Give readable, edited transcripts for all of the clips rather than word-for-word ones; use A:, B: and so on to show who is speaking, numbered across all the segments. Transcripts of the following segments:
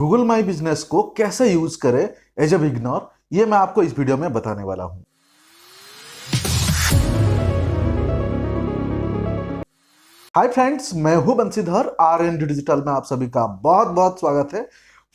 A: Google my business को कैसे use करें एज ए बिगनर, ये मैं आपको इस वीडियो में बताने वाला हूं। हाय फ्रेंड्स, मैं हूं बंसीधर। आर एन डिजिटल में आप सभी का बहुत बहुत स्वागत है।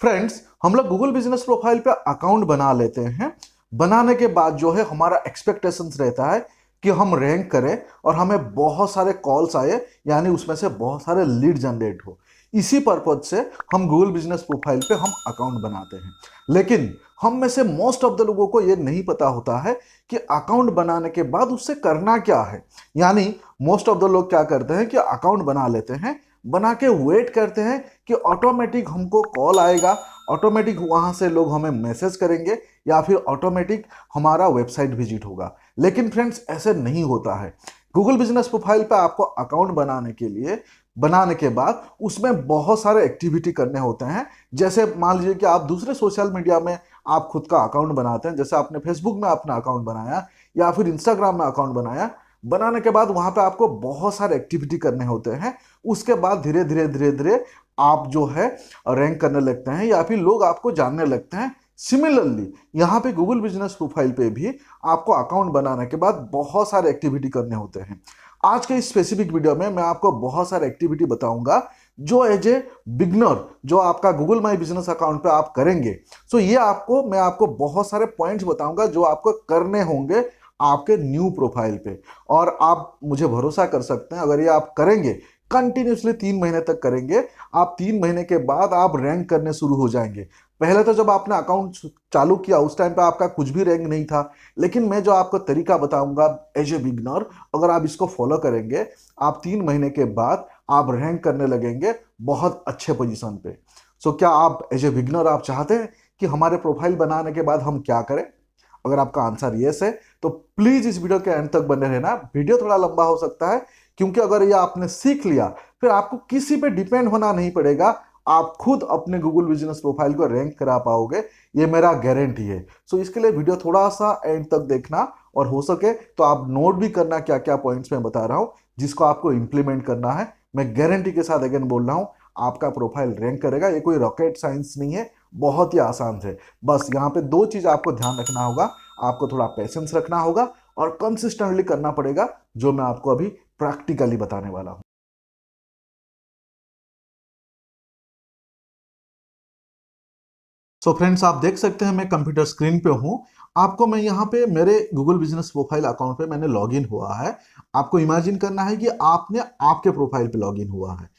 A: फ्रेंड्स, हम लोग गूगल बिजनेस प्रोफाइल पे अकाउंट बना लेते हैं। बनाने के बाद जो है हमारा एक्सपेक्टेशंस रहता है कि हम रैंक करें और हमें बहुत सारे कॉल्स आए, यानी उसमें से बहुत सारे लीड जनरेट हो। इसी पर्पज से हम गूगल बिजनेस प्रोफाइल पे हम अकाउंट बनाते हैं। लेकिन हम में से मोस्ट ऑफ द लोगों को ये नहीं पता होता है कि अकाउंट बनाने के बाद उससे करना क्या है। यानी मोस्ट ऑफ द लोग क्या करते हैं कि अकाउंट बना लेते हैं, बना के वेट करते हैं कि ऑटोमेटिक हमको कॉल आएगा, ऑटोमेटिक वहां से लोग हमें मैसेज करेंगे या फिर ऑटोमेटिक हमारा वेबसाइट विजिट होगा। लेकिन फ्रेंड्स, ऐसे नहीं होता है। गूगल बिजनेस प्रोफाइल पे आपको अकाउंट बनाने के लिए बनाने के बाद उसमें बहुत सारे एक्टिविटी करने होते हैं। जैसे मान लीजिए कि आप दूसरे सोशल मीडिया में आप खुद का अकाउंट बनाते हैं, जैसे आपने फेसबुक में अपना अकाउंट बनाया या फिर इंस्टाग्राम में अकाउंट बनाया। बनाने के बाद वहां पे आपको बहुत सारे एक्टिविटी करने होते हैं। उसके बाद धीरे धीरे धीरे धीरे आप जो है रैंक करने लगते हैं या फिर लोग आपको जानने लगते हैं। सिमिलरली यहाँ पे गूगल बिजनेस प्रोफाइल पे भी आपको अकाउंट बनाने के बाद बहुत सारे एक्टिविटी करने होते हैं। आज के इस स्पेसिफिक वीडियो में मैं आपको बहुत सारे एक्टिविटी बताऊंगा जो एज ए बिगनर जो आपका गूगल माई बिजनेस अकाउंट पे आप करेंगे। सो ये मैं आपको बहुत सारे पॉइंट्स बताऊंगा जो आपको करने होंगे आपके न्यू प्रोफाइल पे। और आप मुझे भरोसा कर सकते हैं, अगर ये आप करेंगे कंटिन्यूसली 3 महीने तक करेंगे, आप 3 महीने के बाद आप रैंक करने शुरू हो जाएंगे। पहले तो जब आपने अकाउंट चालू किया उस टाइम पे आपका कुछ भी रैंक नहीं था। लेकिन मैं जो आपको तरीका बताऊंगा एज ए बिगनर, अगर आप इसको फॉलो करेंगे, आप 3 महीने के बाद आप रैंक करने लगेंगे बहुत अच्छे पोजीशन पे। सो क्या आप एज ए बिगनर आप चाहते हैं कि हमारे प्रोफाइल बनाने के बाद हम क्या करें? अगर आपका आंसर यस है तो प्लीज इस वीडियो के एंड तक बने रहना। वीडियो थोड़ा लंबा हो सकता है क्योंकि अगर ये आपने सीख लिया फिर आपको किसी पे डिपेंड होना नहीं पड़ेगा। आप खुद अपने गूगल बिजनेस प्रोफाइल को रैंक करा पाओगे, ये मेरा गारंटी है। सो इसके लिए वीडियो थोड़ा सा एंड तक देखना, और हो सके तो आप नोट भी करना क्या क्या पॉइंट्स मैं बता रहा हूं जिसको आपको इंप्लीमेंट करना है। मैं गारंटी के साथ अगेन बोल रहा हूं, आपका प्रोफाइल रैंक करेगा। ये कोई रॉकेट साइंस नहीं है, बहुत ही आसान है। बस यहाँ पे दो चीज आपको ध्यान रखना होगा। आपको थोड़ा पेशेंस रखना होगा और कंसिस्टेंटली करना पड़ेगा, जो मैं आपको अभी प्रैक्टिकली बताने वाला हूं। सो फ्रेंड्स, आप देख सकते हैं मैं कंप्यूटर स्क्रीन पे हूं। आपको मैं यहाँ पे मेरे गूगल बिजनेस प्रोफाइल अकाउंट पे मैंने लॉगिन हुआ है। आपको इमेजिन करना है कि आपने आपके प्रोफाइल पे लॉगिन हुआ है,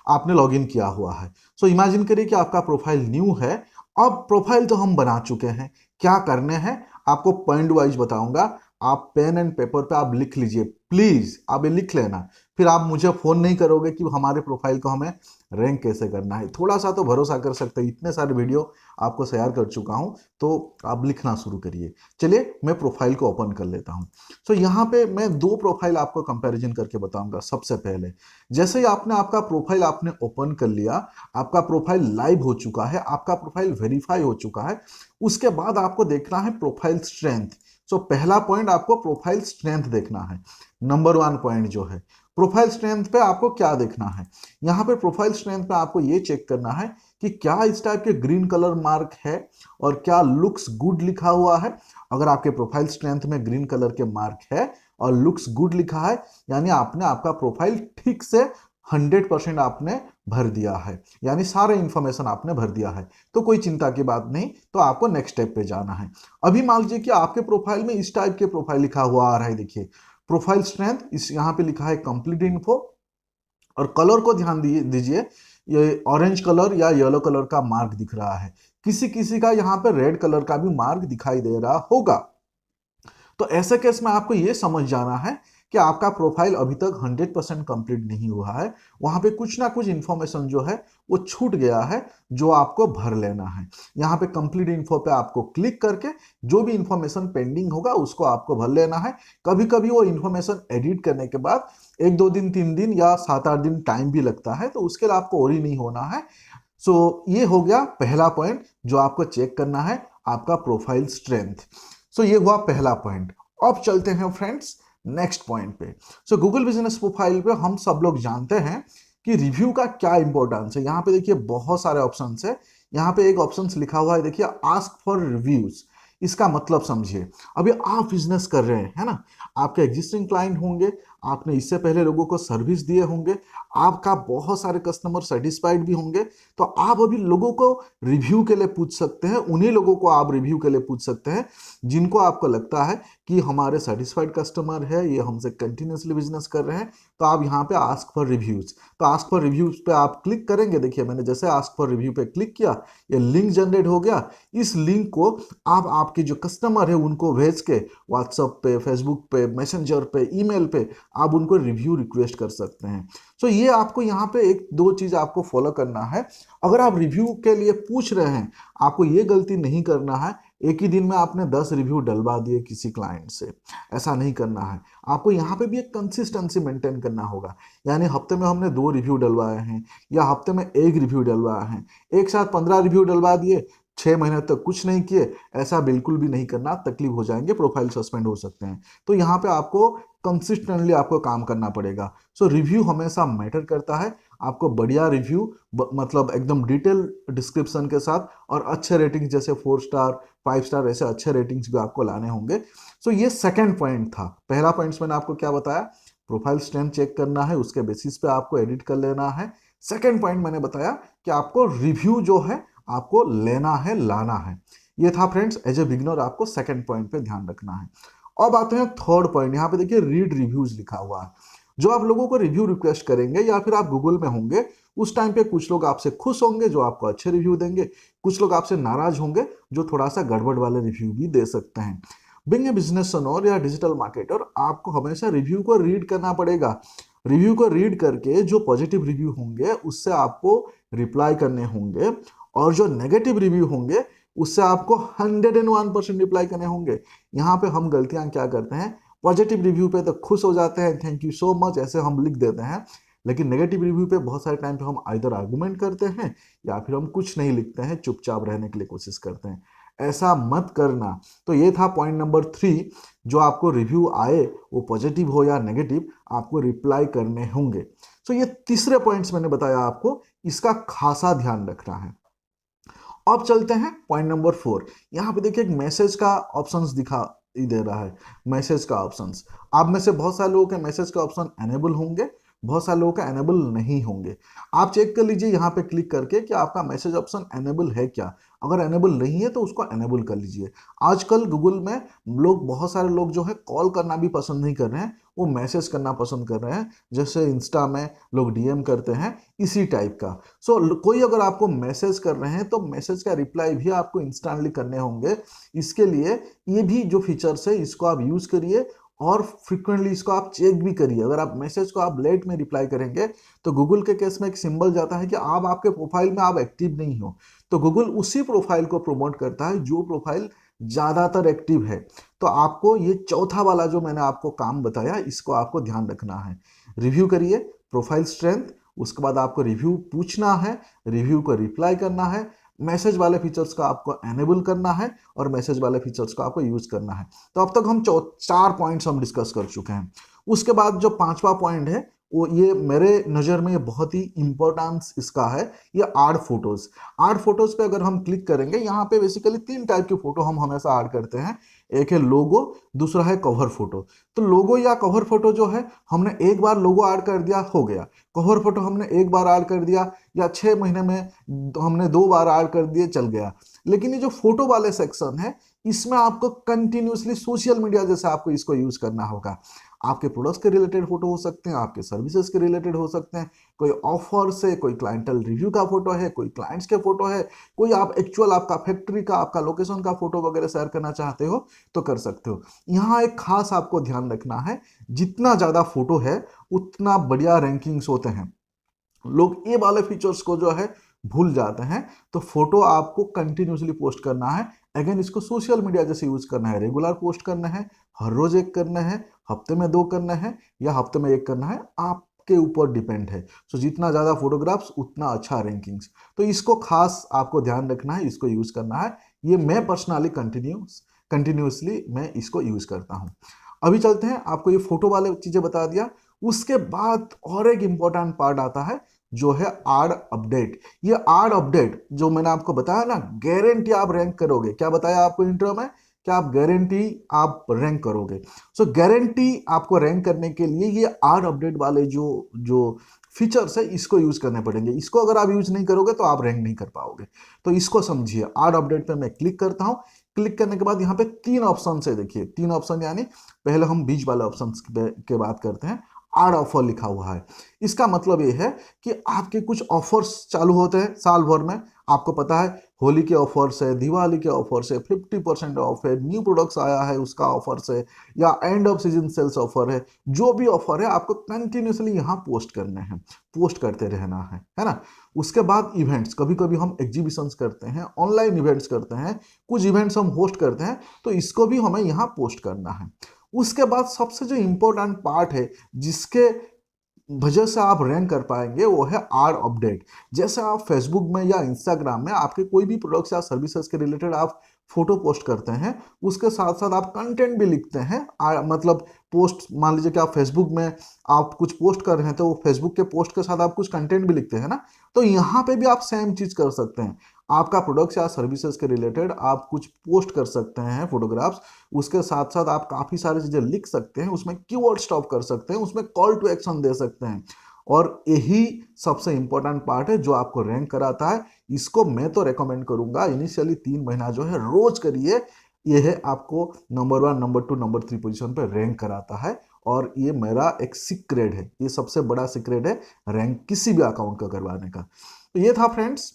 A: आपने लॉगिन किया हुआ है। सो इमेजिन करिए कि आपका प्रोफाइल न्यू है। अब प्रोफाइल तो हम बना चुके हैं, क्या करने हैं आपको पॉइंट वाइज बताऊंगा। आप पेन एंड पेपर पे आप लिख लीजिए, प्लीज आप ये लिख लेना। फिर आप मुझे फोन नहीं करोगे कि हमारे प्रोफाइल को हमें रैंक कैसे करना है। थोड़ा सा तो भरोसा कर सकते हैं, इतने सारे वीडियो आपको शेयर कर चुका हूं, तो आप लिखना शुरू करिए। चलिए मैं प्रोफाइल को ओपन कर लेता हूं। तो यहाँ पे मैं दो प्रोफाइल आपको कंपैरिजन करके बताऊंगा। सबसे पहले, जैसे ही आपने आपका प्रोफाइल आपने ओपन कर लिया, आपका प्रोफाइल लाइव हो चुका है, आपका प्रोफाइल वेरीफाई हो चुका है। उसके बाद आपको देखना है प्रोफाइल स्ट्रेंथ। सो पहला पॉइंट आपको प्रोफाइल स्ट्रेंथ देखना है। नंबर 1 पॉइंट जो है प्रोफाइल स्ट्रेंथ पे आपको क्या देखना है। यहाँ पे प्रोफाइल स्ट्रेंथ पे आपको ये चेक करना है कि क्या इस टाइप के ग्रीन कलर मार्क है और क्या लुक्स गुड लिखा हुआ है। अगर आपके प्रोफाइल स्ट्रेंथ में ग्रीन कलर के मार्क है और लुक्स गुड लिखा है, यानी आपने आपका प्रोफाइल ठीक से 100% आपने भर दिया है, यानी सारे इंफॉर्मेशन आपने भर दिया है। तो कोई चिंता की बात नहीं, तो आपको नेक्स्ट स्टेप पे जाना है। अभी मान लीजिए कि आपके प्रोफाइल में इस टाइप के प्रोफाइल लिखा हुआ आ रहा है। देखिए प्रोफाइल स्ट्रेंथ, इस यहाँ पे लिखा है कंप्लीट इन्फो, और कलर को ध्यान दीजिए, ये ऑरेंज कलर या येलो कलर का मार्क दिख रहा है। किसी किसी का यहाँ पे रेड कलर का भी मार्क दिखाई दे रहा होगा। तो ऐसे केस में आपको ये समझ जाना है कि आपका प्रोफाइल अभी तक 100% कंप्लीट नहीं हुआ है। वहां पे कुछ ना कुछ इंफॉर्मेशन जो है वो छूट गया है, जो आपको भर लेना है। यहाँ पे कंप्लीट इन्फो पे आपको क्लिक करके जो भी इंफॉर्मेशन पेंडिंग होगा उसको आपको भर लेना है। कभी कभी वो इंफॉर्मेशन एडिट करने के बाद 1 2 दिन 3 दिन या 7 8 दिन टाइम भी लगता है, तो उसके लिए आपको और ही नहीं होना है। सो ये हो गया पहला पॉइंट जो आपको चेक करना है, आपका प्रोफाइल स्ट्रेंथ। सो ये हुआ पहला पॉइंट। अब चलते हैं फ्रेंड्स नेक्स्ट पॉइंट पे। सो गूगल बिजनेस प्रोफाइल पे हम सब लोग जानते हैं कि रिव्यू का क्या इंपॉर्टेंस है। यहाँ पे देखिए बहुत सारे ऑप्शन है यहाँ पे एक ऑप्शन लिखा हुआ है, देखिए आस्क फॉर रिव्यूज। इसका मतलब समझिए, अभी आप बिजनेस कर रहे हैं, है ना, आपके एग्जिस्टिंग क्लाइंट होंगे, आपने इससे पहले लोगों को सर्विस दिए होंगे, आपका बहुत सारे कस्टमर सेटिस्फाइड भी होंगे, तो आप अभी लोगों को रिव्यू के लिए पूछ सकते हैं, उन्हीं लोगों को आप रिव्यू के लिए पूछ सकते हैं जिनको आपको लगता है कि हमारे सेटिस्फाइड कस्टमर है, ये हमसे कंटिन्यूसली बिजनेस कर रहे हैं। तो आप यहाँ पे आस्क फॉर रिव्यूज, तो आस्क फॉर रिव्यूज पे आप क्लिक करेंगे। देखिए मैंने जैसे आस्क फॉर रिव्यू पे क्लिक किया, ये लिंक जनरेट हो गया। इस लिंक को आप आपके जो कस्टमर है उनको भेज के व्हाट्सएप पे, फेसबुक पे, मैसेंजर पे, ईमेल पे आप उनको रिव्यू रिक्वेस्ट कर सकते हैं। सो ये आपको यहाँ पे एक दो चीज आपको फॉलो करना है। अगर आप रिव्यू के लिए पूछ रहे हैं, आपको ये गलती नहीं करना है एक ही दिन में आपने 10 रिव्यू डलवा दिए किसी क्लाइंट से, ऐसा नहीं करना है। आपको यहाँ पे भी एक कंसिस्टेंसी मेंटेन करना होगा, यानी हफ्ते में हमने 2 रिव्यू डलवाए हैं या हफ्ते में 1 रिव्यू डलवाया है, एक साथ 15 रिव्यू डलवा दिए, 6 महीने तक कुछ नहीं किए, ऐसा बिल्कुल भी नहीं करना, तकलीफ हो जाएंगे, प्रोफाइल सस्पेंड हो सकते हैं। तो यहाँ पे आपको कंसिस्टेंटली आपको काम करना पड़ेगा। सो रिव्यू हमेशा मैटर करता है। आपको बढ़िया रिव्यू मतलब एकदम डिटेल डिस्क्रिप्शन के साथ और अच्छे रेटिंग्स जैसे 4 स्टार 5 स्टार ऐसे अच्छे रेटिंग्स भी आपको लाने होंगे। सो ये सेकंड पॉइंट था। पहला पॉइंट मैंने आपको क्या बताया, प्रोफाइल स्ट्रेंथ चेक करना है, उसके बेसिस पे आपको एडिट कर लेना है। सेकंड पॉइंट मैंने बताया कि आपको रिव्यू जो है आपको लेना है, लाना है। ये था फ्रेंड्स, एज ए बिगिनर आपको सेकंड पॉइंट पे ध्यान रखना है। अब आते हैं थर्ड पॉइंट। यहाँ पे देखिए रीड रिव्यूज लिखा हुआ है। जो आप लोगों को रिव्यू रिक्वेस्ट करेंगे या फिर आप गूगल में होंगे, उस टाइम पे कुछ लोग आपसे खुश होंगे जो आपको अच्छे रिव्यू देंगे, कुछ लोग आपसे नाराज होंगे जो थोड़ा सा गड़बड़ वाले रिव्यू भी दे सकते हैं। बिंग ए बिजनेस ओनर या डिजिटल मार्केटर, आपको हमेशा रिव्यू को रीड करना पड़ेगा। रिव्यू को रीड करके जो पॉजिटिव रिव्यू होंगे उससे आपको रिप्लाई करने होंगे, और जो नेगेटिव रिव्यू होंगे उससे आपको 101% रिप्लाई करने होंगे। यहाँ पे हम गलतियां क्या करते हैं, पॉजिटिव रिव्यू पे तो खुश हो जाते हैं, थैंक यू सो मच ऐसे हम लिख देते हैं, लेकिन नेगेटिव रिव्यू पे बहुत सारे टाइम पे हम आइदर आर्गुमेंट करते हैं या फिर हम कुछ नहीं लिखते हैं, चुपचाप रहने के लिए कोशिश करते हैं। ऐसा मत करना। तो ये था पॉइंट नंबर 3, जो आपको रिव्यू आए वो पॉजिटिव हो या नेगेटिव, आपको रिप्लाई करने होंगे। सो ये तीसरे पॉइंट्स मैंने बताया आपको, इसका खासा ध्यान रखना है। अब चलते हैं पॉइंट नंबर 4। यहाँ पे देखिए एक मैसेज का ऑप्शंस दिखा दे रहा है, मैसेज का ऑप्शंस। आप में से बहुत सारे लोगों के मैसेज का ऑप्शन एनेबल होंगे, बहुत सारे लोगों का एनेबल नहीं होंगे। आप चेक कर लीजिए यहाँ पे क्लिक करके कि आपका मैसेज ऑप्शन एनेबल है क्या। अगर एनेबल नहीं है तो उसको एनेबल कर लीजिए। आजकल गूगल में लोग, बहुत सारे लोग जो है कॉल करना भी पसंद नहीं कर रहे हैं, वो मैसेज करना पसंद कर रहे हैं, जैसे इंस्टा में लोग डीएम करते हैं, इसी टाइप का। कोई अगर आपको मैसेज कर रहे हैं तो मैसेज का रिप्लाई भी आपको इंस्टेंटली करने होंगे। इसके लिए ये भी जो फीचर्स है इसको आप यूज करिए, और फ्रिक्वेंटली इसको आप चेक भी करिए। अगर आप मैसेज को आप लेट में रिप्लाई करेंगे तो गूगल के केस में एक सिंबल जाता है कि आप आपके प्रोफाइल में आप एक्टिव नहीं हो, तो गूगल उसी प्रोफाइल को प्रमोट करता है जो प्रोफाइल ज्यादातर एक्टिव है। तो आपको ये चौथा वाला जो मैंने आपको काम बताया, इसको आपको ध्यान रखना है। रिव्यू करिए, प्रोफाइल स्ट्रेंथ, उसके बाद आपको रिव्यू पूछना है, रिव्यू को रिप्लाई करना है, मैसेज वाले फीचर्स को आपको एनेबल करना है, और मैसेज वाले फीचर्स को आपको यूज करना है। तो अब तक हम 4 पॉइंट्स हम डिस्कस कर चुके हैं। उसके बाद जो 5वां पॉइंट है, वो ये मेरे नज़र में बहुत ही इंपॉर्टेंस इसका है, ये ऐड फोटोज। ऐड फोटोज पे अगर हम क्लिक करेंगे, यहाँ पे बेसिकली 3 टाइप की फोटो हम हमेशा ऐड करते हैं। एक है लोगो, दूसरा है कवर फोटो। तो लोगो या कवर फोटो जो है, हमने एक बार लोगो ऐड कर दिया, हो गया। कवर फोटो हमने एक बार ऐड कर दिया, या 6 महीने में हमने 2 बार ऐड कर दिए, चल गया। लेकिन ये जो फोटो वाले सेक्शन है, इसमें आपको कंटिन्यूसली सोशल मीडिया जैसे आपको इसको यूज करना होगा। आपके प्रोडक्ट्स के रिलेटेड फोटो हो सकते हैं, आपके सर्विसेज के रिलेटेड हो सकते हैं, कोई ऑफर से, कोई क्लाइंटल रिव्यू का फोटो है, कोई क्लाइंट्स के फोटो है, कोई आप एक्चुअल आपका फैक्ट्री का, आपका लोकेशन का फोटो वगैरह शेयर करना चाहते हो तो कर सकते हो। यहाँ एक खास आपको ध्यान रखना है, जितना ज्यादा फोटो है उतना बढ़िया रैंकिंग्स होते हैं। लोग ये वाले फीचर्स को जो है भूल जाते हैं। तो फोटो आपको कंटिन्यूसली पोस्ट करना है। अगेन इसको सोशल मीडिया जैसे यूज करना है, रेगुलर पोस्ट करना है, हर रोज एक करना है, हफ्ते में 2 करना है, या हफ्ते में 1 करना है, आपके ऊपर डिपेंड है। सो जितना ज्यादा फोटोग्राफ्स उतना अच्छा रैंकिंग्स। तो इसको खास आपको ध्यान रखना है, इसको यूज करना है। ये मैं पर्सनली कंटिन्यूसली मैं इसको यूज करता हूँ। अभी चलते हैं, आपको ये फोटो वाले चीजें बता दिया। उसके बाद और एक इंपॉर्टेंट पार्ट आता है, जो है आड अपडेट। ये आड अपडेट जो मैंने आपको बताया ना, गारंटी आप रैंक करोगे। क्या बताया आपको इंट्रो में, कि आप गारंटी आप रैंक करोगे। सो गारंटी आपको रैंक करने के लिए ये आड अपडेट वाले जो जो फीचर्स है इसको यूज करने पड़ेंगे। इसको अगर आप यूज नहीं करोगे तो आप रैंक नहीं कर पाओगे। तो इसको समझिए। आड अपडेट पे मैं क्लिक करता हूं। क्लिक करने के बाद यहाँ पे 3 ऑप्शन है, देखिए 3 ऑप्शन, यानी पहले हम बीच वाले ऑप्शन के बात करते हैं। आड ऑफर लिखा हुआ है। इसका मतलब ये है कि आपके कुछ ऑफर्स चालू होते हैं साल भर में। आपको पता है होली के ऑफर्स है, दिवाली के ऑफर्स है, 50% ऑफ है, न्यू प्रोडक्ट्स आया है उसका ऑफर्स है, या end of season sales offer है। जो भी ऑफर है आपको कंटिन्यूसली यहाँ पोस्ट करने हैं, पोस्ट करते रहना है ना। उसके बाद इवेंट्स, कभी कभी हम एग्जीबिशंस करते हैं, ऑनलाइन इवेंट्स करते हैं, कुछ इवेंट्स हम होस्ट करते हैं, तो इसको भी हमें यहाँ पोस्ट करना है। उसके बाद सबसे जो इंपॉर्टेंट पार्ट है जिसके वजह से आप रैंक कर पाएंगे वो है आड अपडेट। जैसे आप फेसबुक में या इंस्टाग्राम में आपके कोई भी प्रोडक्ट्स या सर्विसेज के रिलेटेड आप फोटो पोस्ट करते हैं, उसके साथ साथ आप कंटेंट भी लिखते हैं। मतलब पोस्ट, मान लीजिए कि आप फेसबुक में आप कुछ पोस्ट कर रहे हैं, तो वो फेसबुक के पोस्ट के साथ आप कुछ कंटेंट भी लिखते हैं ना। तो यहाँ पे भी आप सेम चीज कर सकते हैं। आपका प्रोडक्ट्स या सर्विसेज के रिलेटेड आप कुछ पोस्ट कर सकते हैं फोटोग्राफ्स, उसके साथ साथ आप काफ़ी सारी चीज़ें लिख सकते हैं, उसमें कीवर्ड स्टॉप कर सकते हैं, उसमें कॉल टू एक्शन दे सकते हैं। और यही सबसे इंपॉर्टेंट पार्ट है जो आपको रैंक कराता है। इसको मैं तो रेकमेंड करूंगा इनिशियली 3 महीना जो है रोज करिए। यह है आपको नंबर 1, नंबर 2, नंबर 3 पोजीशन पर रैंक कराता है। और ये मेरा एक सीक्रेट है, ये सबसे बड़ा सीक्रेट है रैंक किसी भी अकाउंट का करवाने का। तो ये था फ्रेंड्स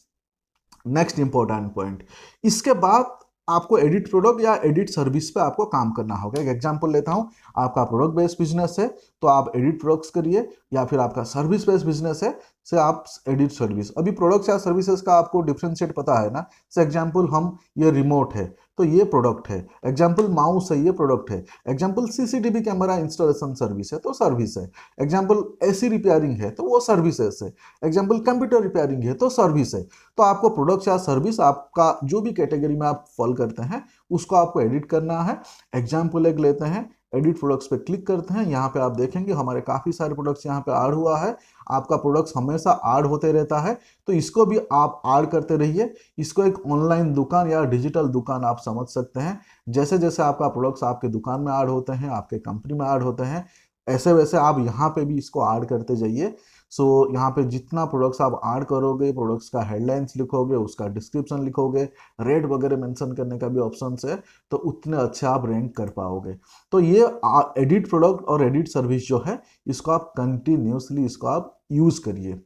A: नेक्स्ट इंपॉर्टेंट पॉइंट। इसके बाद आपको एडिट प्रोडक्ट या एडिट सर्विस पे आपको काम करना होगा। एक एग्जांपल लेता हूं, आपका प्रोडक्ट बेस्ड बिजनेस है तो आप एडिट प्रोडक्ट्स करिए, या फिर आपका सर्विस बेस्ड बिजनेस है से आप एडिट सर्विस। अभी प्रोडक्ट्स या सर्विसेज का आपको डिफरेंशिएट पता है ना। से एग्जांपल हम, ये रिमोट है तो ये प्रोडक्ट है, एग्जांपल माउस है ये प्रोडक्ट है, example CCTV camera installation service है तो सर्विस है, एग्जांपल एसी रिपेयरिंग है तो वो सर्विसेज है, एग्जांपल कंप्यूटर रिपेयरिंग है तो सर्विस है। तो आपको प्रोडक्ट या सर्विस आपका जो भी कैटेगरी में आप फॉल करते हैं उसको आपको एडिट करना है। एग्जाम्पल एक लेते हैं, एडिट प्रोडक्ट्स पे क्लिक करते हैं। यहाँ पे आप देखेंगे हमारे काफ़ी सारे प्रोडक्ट्स यहाँ पे ऐड हुआ है। आपका प्रोडक्ट्स हमेशा ऐड होते रहता है, तो इसको भी आप ऐड करते रहिए। इसको एक ऑनलाइन दुकान या डिजिटल दुकान आप समझ सकते हैं। जैसे जैसे आपका प्रोडक्ट्स आपके दुकान में ऐड होते हैं, आपके कंपनी में ऐड होते हैं, ऐसे वैसे आप यहाँ पे भी इसको ऐड करते जाइए। सो यहाँ पे जितना प्रोडक्ट्स आप ऐड करोगे, प्रोडक्ट्स का हेडलाइंस लिखोगे, उसका डिस्क्रिप्शन लिखोगे, रेट वगैरह मेंशन करने का भी ऑप्शन है, तो उतने अच्छे आप रैंक कर पाओगे। तो ये एडिट प्रोडक्ट और एडिट सर्विस जो है इसको आप कंटिन्यूसली इसको आप यूज करिए।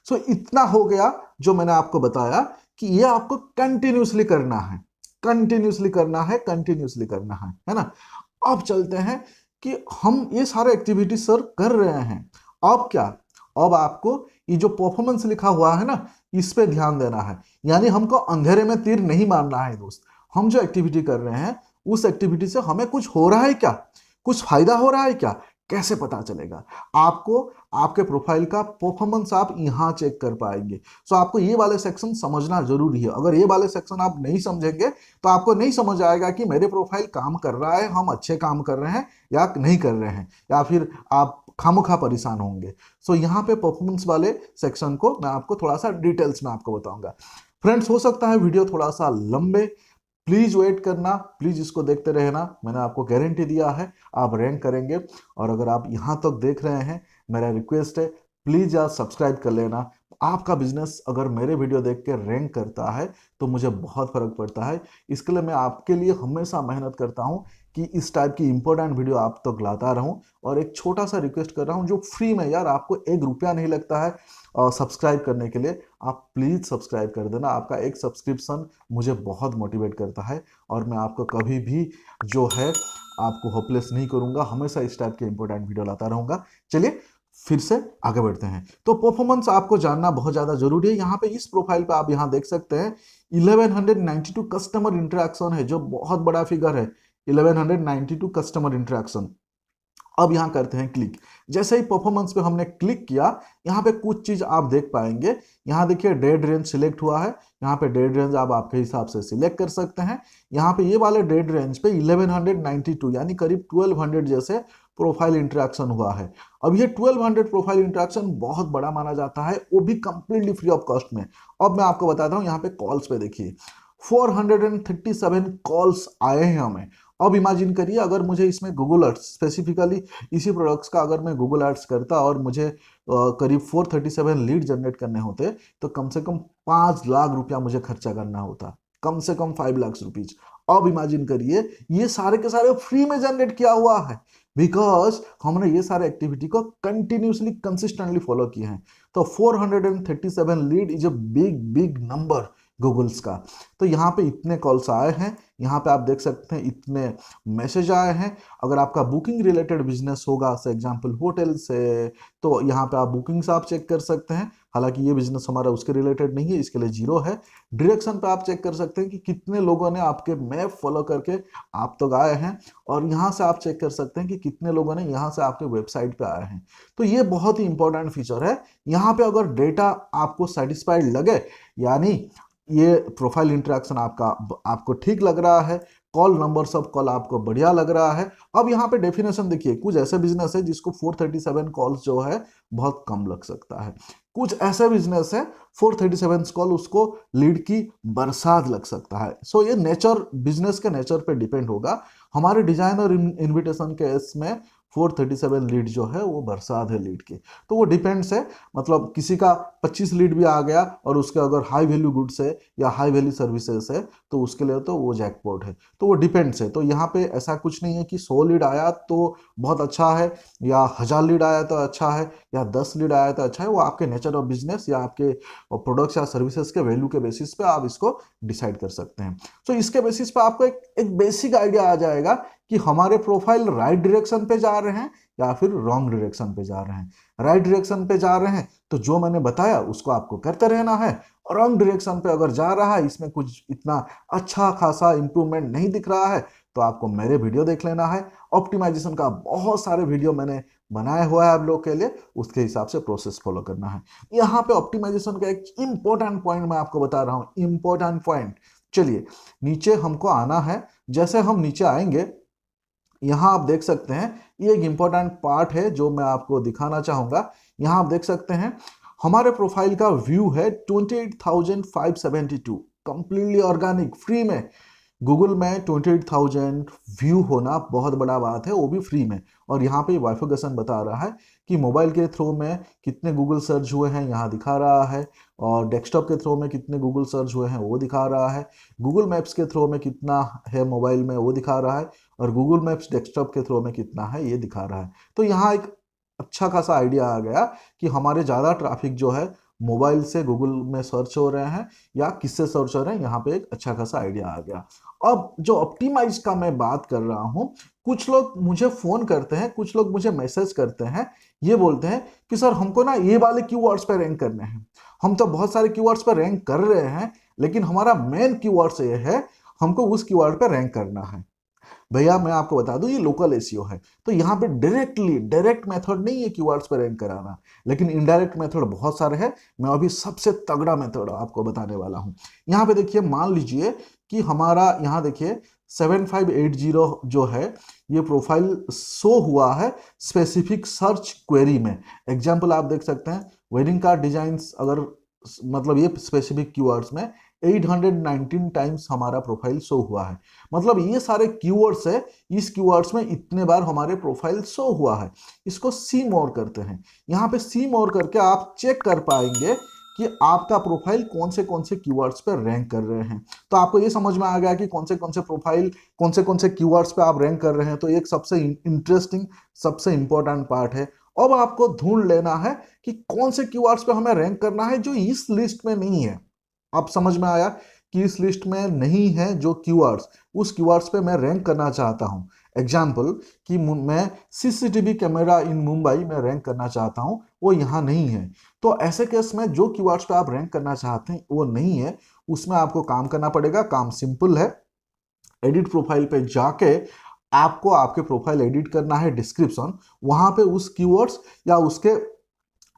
A: सो इतना हो गया जो मैंने आपको बताया कि ये आपको कंटिन्यूसली करना है, कंटिन्यूसली करना है, कंटिन्यूसली करना है ना। अब चलते हैं कि हम ये सारे एक्टिविटी सर कर रहे हैं, अब क्या, अब आपको ये जो परफॉर्मेंस लिखा हुआ है ना इस पे ध्यान देना है। यानी हमको अंधेरे में तीर नहीं मारना है दोस्त। हम जो एक्टिविटी कर रहे हैं उस एक्टिविटी से हमें कुछ हो रहा है क्या, कुछ फायदा हो रहा है क्या, कैसे पता चलेगा आपको? आपके प्रोफाइल का परफॉर्मेंस आप यहां चेक कर पाएंगे। सो आपको ये वाले सेक्शन समझना जरूरी है। अगर ये वाले सेक्शन आप नहीं समझेंगे तो आपको नहीं समझ आएगा कि मेरे प्रोफाइल काम कर रहा है, हम अच्छे काम कर रहे हैं या नहीं कर रहे हैं, या फिर आप खामोखा परेशान होंगे। सो यहाँ पे परफॉर्मेंस वाले सेक्शन को मैं आपको थोड़ा सा डिटेल्स में आपको बताऊंगा। फ्रेंड्स, हो सकता है वीडियो थोड़ा सा लंबे, प्लीज वेट करना, प्लीज इसको देखते रहना। मैंने आपको गारंटी दिया है आप रैंक करेंगे। और अगर आप यहाँ तक देख रहे हैं, मेरा रिक्वेस्ट है प्लीज यार सब्सक्राइब कर लेना। आपका बिजनेस अगर मेरे वीडियो देख के रैंक करता है तो मुझे बहुत फर्क पड़ता है। इसके लिए मैं आपके लिए हमेशा मेहनत करता हूँ कि इस टाइप की इंपॉर्टेंट वीडियो आप तक लाता रहूं। और एक छोटा सा रिक्वेस्ट कर रहा हूं जो फ्री में, यार आपको 1 रुपया नहीं लगता है सब्सक्राइब करने के लिए, आप प्लीज़ सब्सक्राइब कर देना। आपका एक सब्सक्रिप्शन मुझे बहुत मोटिवेट करता है और मैं आपको कभी भी जो है आपको होपलेस नहीं करूंगा, हमेशा इस टाइप के इंपॉर्टेंट वीडियो लाता रहूंगा। चलिए फिर से आगे बढ़ते हैं। तो परफॉर्मेंस आपको जानना बहुत ज़्यादा जरूरी है। यहाँ पे इस प्रोफाइल पे आप यहाँ देख सकते हैं 1192 कस्टमर इंटरेक्शन है, जो बहुत बड़ा फिगर है। 1192 कस्टमर इंटरेक्शन। अब यहाँ करते हैं क्लिक। जैसे ही परफॉर्मेंस पे हमने क्लिक किया, यहाँ पे कुछ चीज आप देख पाएंगे। यहाँ देखिए डेड रेंज सिलेक्ट हुआ है। यहाँ पे डेड रेंज आप आपके हिसाब से सिलेक्ट कर सकते हैं। यहाँ पे ये वाले डेड रेंज पे 1192 यानी करीब 1200 जैसे प्रोफाइल इंटरेक्शन हुआ है। अब ये 1200 प्रोफाइल इंटरेक्शन बहुत बड़ा माना जाता है, वो भी कंप्लीटली फ्री ऑफ कॉस्ट में। अब मैं आपको बताता हूँ यहाँ पे कॉल्स पे देखिए 437 कॉल्स आए हैं हमें। अब इमेजिन करिए अगर मुझे इसमें गूगल एड्स स्पेसिफिकली इसी प्रोडक्ट्स का अगर मैं गूगल एड्स करता और मुझे करीब 437 लीड जनरेट करने होते तो कम से कम 5 लाख रुपया मुझे खर्चा करना होता, कम से कम 5 लाख रुपीज। अब इमेजिन करिए ये सारे के सारे फ्री में जनरेट किया हुआ है, बिकॉज हमने ये सारे एक्टिविटी को कंटिन्यूसली कंसिस्टेंटली फॉलो किए हैं। तो 437 lead is a big big number Googles का। तो यहाँ पे इतने कॉल्स आए हैं, यहाँ पे आप देख सकते हैं इतने मैसेज आए हैं। अगर आपका बुकिंग रिलेटेड बिजनेस होगा, से एग्जांपल होटल से, तो यहाँ पे आप बुकिंग्स आप चेक कर सकते हैं। हालांकि ये बिजनेस हमारा उसके रिलेटेड नहीं है, इसके लिए जीरो है। डायरेक्शन पे आप चेक कर सकते हैं कि कितने लोगों ने आपके मैप फॉलो करके आप तक आए हैं, और यहाँ से आप चेक कर सकते हैं कि कितने लोगों ने यहाँ से आपके वेबसाइट पे आए हैं। तो ये बहुत ही इंपॉर्टेंट फीचर है। यहाँ पे अगर डेटा आपको सेटिस्फाइड लगे, यानी ये प्रोफाइल इंटरेक्शन आपको ठीक लग रहा है, कॉल नंबर सब कॉल आपको बढ़िया लग रहा है। अब यहाँ पे डेफिनेशन देखिए, कुछ ऐसे बिजनेस है जिसको 437 कॉल्स जो है बहुत कम लग सकता है, कुछ ऐसे बिजनेस है 437 कॉल उसको लीड की बरसात लग सकता है। सो ये नेचर, बिजनेस के नेचर पे डिपेंड होगा। हमारे डिजाइन और इनविटेशन के इसमें 437 लीड जो है वो बरसात है लीड की, तो वो डिपेंड्स है। मतलब किसी का 25 लीड भी आ गया और उसके अगर हाई वैल्यू गुड्स है या हाई वैल्यू सर्विसेज है तो उसके लिए तो वो जैकपॉट है। तो वो डिपेंड्स है। तो यहाँ पे ऐसा कुछ नहीं है कि 100 लीड आया तो बहुत अच्छा है, या 1000 लीड आया तो अच्छा है, या 10 लीड आया तो अच्छा है। वो आपके नेचर ऑफ बिजनेस या आपके प्रोडक्ट्स या सर्विसेज के वैल्यू के बेसिस पे आप इसको डिसाइड कर सकते हैं। तो इसके बेसिस पे आपको एक बेसिक आइडिया आ जाएगा कि हमारे प्रोफाइल राइट डायरेक्शन पे जा रहे हैं या फिर रॉन्ग डायरेक्शन पे जा रहे हैं। राइट डायरेक्शन पे जा रहे हैं तो जो मैंने बताया उसको आपको करते रहना है, और रॉन्ग डायरेक्शन पे अगर जा रहा है, इसमें कुछ इतना अच्छा खासा इंप्रूवमेंट नहीं दिख रहा है, तो आपको मेरे वीडियो देख लेना है। ऑप्टिमाइजेशन का बहुत सारे वीडियो मैंने बनाया हुआ है आप लोग के लिए, उसके हिसाब से प्रोसेस फॉलो करना है। यहाँ पे ऑप्टिमाइजेशन का एक इंपॉर्टेंट पॉइंट मैं आपको बता रहा हूँ, इंपॉर्टेंट पॉइंट। चलिए नीचे हमको आना है। जैसे हम नीचे आएंगे, यहाँ आप देख सकते हैं ये एक इंपॉर्टेंट पार्ट है जो मैं आपको दिखाना चाहूंगा। यहाँ आप देख सकते हैं हमारे प्रोफाइल का व्यू है 28,572, कंप्लीटली ऑर्गेनिक, फ्री में। गूगल में 28,000 व्यू होना बहुत बड़ा बात है, वो भी फ्री में। और यहाँ पे वाइफिकेशन बता रहा है कि मोबाइल के थ्रू में कितने गूगल सर्च हुए हैं यहाँ दिखा रहा है, और डेस्कटॉप के थ्रू में कितने गूगल सर्च हुए हैं वो दिखा रहा है, गूगल मैप्स के थ्रू में कितना है मोबाइल में वो दिखा रहा है, और गूगल मैप्स डेस्कटॉप के थ्रू में कितना है ये दिखा रहा है। तो यहाँ एक अच्छा खासा आइडिया आ गया कि हमारे ज़्यादा ट्रैफिक जो है मोबाइल से गूगल में सर्च हो रहे हैं या किससे सर्च हो रहे हैं, यहाँ पे एक अच्छा खासा आइडिया आ गया। अब जो ऑप्टिमाइज का मैं बात कर रहा हूँ, कुछ लोग मुझे फोन करते हैं, कुछ लोग मुझे मैसेज करते हैं, ये बोलते हैं कि सर हमको ना ये वाले कीवर्ड्स पे रैंक करने हैं। हम तो बहुत सारे कीवर्ड्स पे रैंक कर रहे हैं, लेकिन हमारा मेन कीवर्ड्स ये है, हमको उस कीवर्ड पे रैंक करना है। भैया मैं आपको बता दूं ये लोकल एसईओ है, तो यहाँ पे डायरेक्ट मेथड नहीं है कीवर्ड्स पे रैंक कराना, लेकिन इनडायरेक्ट मेथड बहुत सारे हैं। मैं अभी सबसे तगड़ा मेथड आपको बताने वाला हूँ। यहाँ पे देखिए, मान लीजिए कि हमारा यहाँ देखिए 7580 जो है ये प्रोफाइल शो हुआ है स्पेसिफिक सर्च क्वेरी में। एग्जाम्पल आप देख सकते हैं, वेडिंग कार्ड डिजाइन, अगर मतलब ये स्पेसिफिक कीवर्ड्स में 819 टाइम्स हमारा प्रोफाइल शो हुआ है। मतलब ये सारे कीवर्ड्स है, इस कीवर्ड्स में इतने बार हमारे प्रोफाइल शो हुआ है। इसको सी मोर करते हैं। यहाँ पे सी मोर करके आप चेक कर पाएंगे कि आपका प्रोफाइल कौन से कीवर्ड्स पर रैंक कर रहे हैं। तो आपको ये समझ में आ गया कि कौन से प्रोफाइल कौन से कीवर्ड्स पे आप रैंक कर रहे हैं। तो एक सबसे इंटरेस्टिंग, सबसे इंपॉर्टेंट पार्ट है। अब आपको ढूंढ लेना है कि कौन से कीवर्ड्स पे हमें रैंक करना है जो इस लिस्ट में नहीं है। अब समझ में आया कि इस लिस्ट में नहीं है जो कीवर्ड्स, उस कीवर्ड्स पे मैं रैंक करना चाहता हूं। एग्जाम्पल कि मैं सीसीटीवी कैमरा इन मुंबई में रैंक करना चाहता हूं, वो यहाँ नहीं है। तो ऐसे केस में जो कीवर्ड्स पे आप रैंक करना चाहते हैं वो नहीं है, उसमें आपको काम करना पड़ेगा। काम सिंपल है, एडिट प्रोफाइल पे जाके आपको आपके प्रोफाइल एडिट करना है, डिस्क्रिप्शन, वहां पे उस कीवर्ड्स या उसके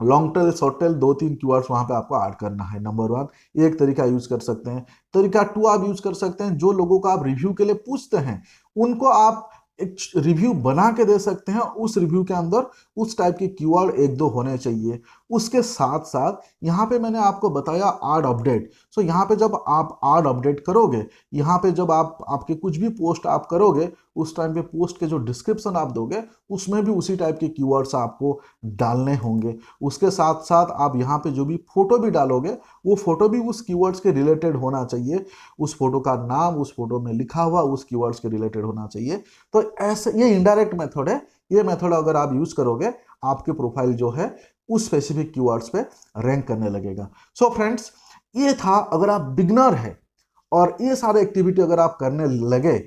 A: long tail short tail 2-3 keywords वहां पे आपको ऐड करना है। नंबर 1 ये एक तरीका यूज कर सकते हैं। तरीका 2 आप यूज कर सकते हैं, जो लोगों को आप रिव्यू के लिए पूछते हैं उनको आप एक रिव्यू बना के दे सकते हैं। उस रिव्यू के अंदर उस टाइप के कीवर्ड एक दो होने चाहिए। उसके साथ साथ यहाँ पे मैंने आपको बताया आड अपडेट। सो यहाँ पे जब आप आड अपडेट करोगे, यहाँ पे जब आप आपके कुछ भी पोस्ट आप करोगे, उस टाइम पे पोस्ट के जो डिस्क्रिप्शन आप दोगे उसमें भी उसी टाइप के कीवर्ड्स आपको डालने होंगे। उसके साथ साथ आप यहाँ पे जो भी फोटो भी डालोगे, वो फोटो भी उस कीवर्ड्स के रिलेटेड होना चाहिए। उस फोटो का नाम उस फोटो में लिखा हुआ उस कीवर्ड्स के रिलेटेड होना चाहिए। तो ऐसे ये इनडायरेक्ट मेथड है। ये मेथड अगर आप यूज करोगे, आपके प्रोफाइल जो है उस स्पेसिफिक कीवर्ड्स पे रैंक करने लगेगा। सो फ्रेंड्स, ये था अगर आप बिगनर है और ये सारे एक्टिविटी अगर आप करने लगे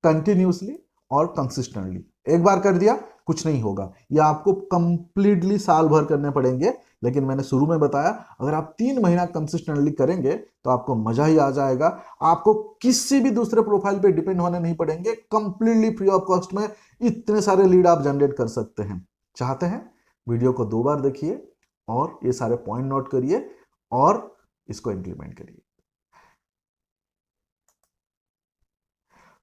A: कंटिन्यूसली और कंसिस्टेंटली, एक बार कर दिया कुछ नहीं होगा, ये आपको कंप्लीटली साल भर करने पड़ेंगे। लेकिन मैंने शुरू में बताया अगर आप 3 महीना कंसिस्टेंटली करेंगे तो आपको मजा ही आ जाएगा। आपको किसी भी दूसरे प्रोफाइल पे डिपेंड होने नहीं पड़ेंगे। कंप्लीटली फ्री ऑफ कॉस्ट में इतने सारे लीड आप जनरेट कर सकते हैं। चाहते हैं वीडियो को 2 बार देखिए और ये सारे पॉइंट नोट करिए और इसको इंप्लीमेंट करिए।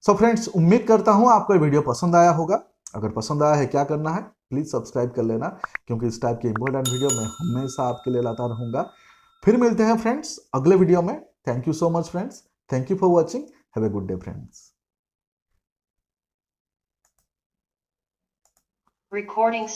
A: सो फ्रेंड्स, उम्मीद करता हूं आपको ये वीडियो पसंद आया होगा। अगर पसंद आया है क्या करना है, प्लीज सब्सक्राइब कर लेना, क्योंकि इस टाइप के इंपॉर्टेंट वीडियो मैं हमेशा आपके लिए लाता रहूंगा। फिर मिलते हैं फ्रेंड्स अगले वीडियो में। Thank you so much friends. Thank you for watching. Have a good day friends.
B: Recording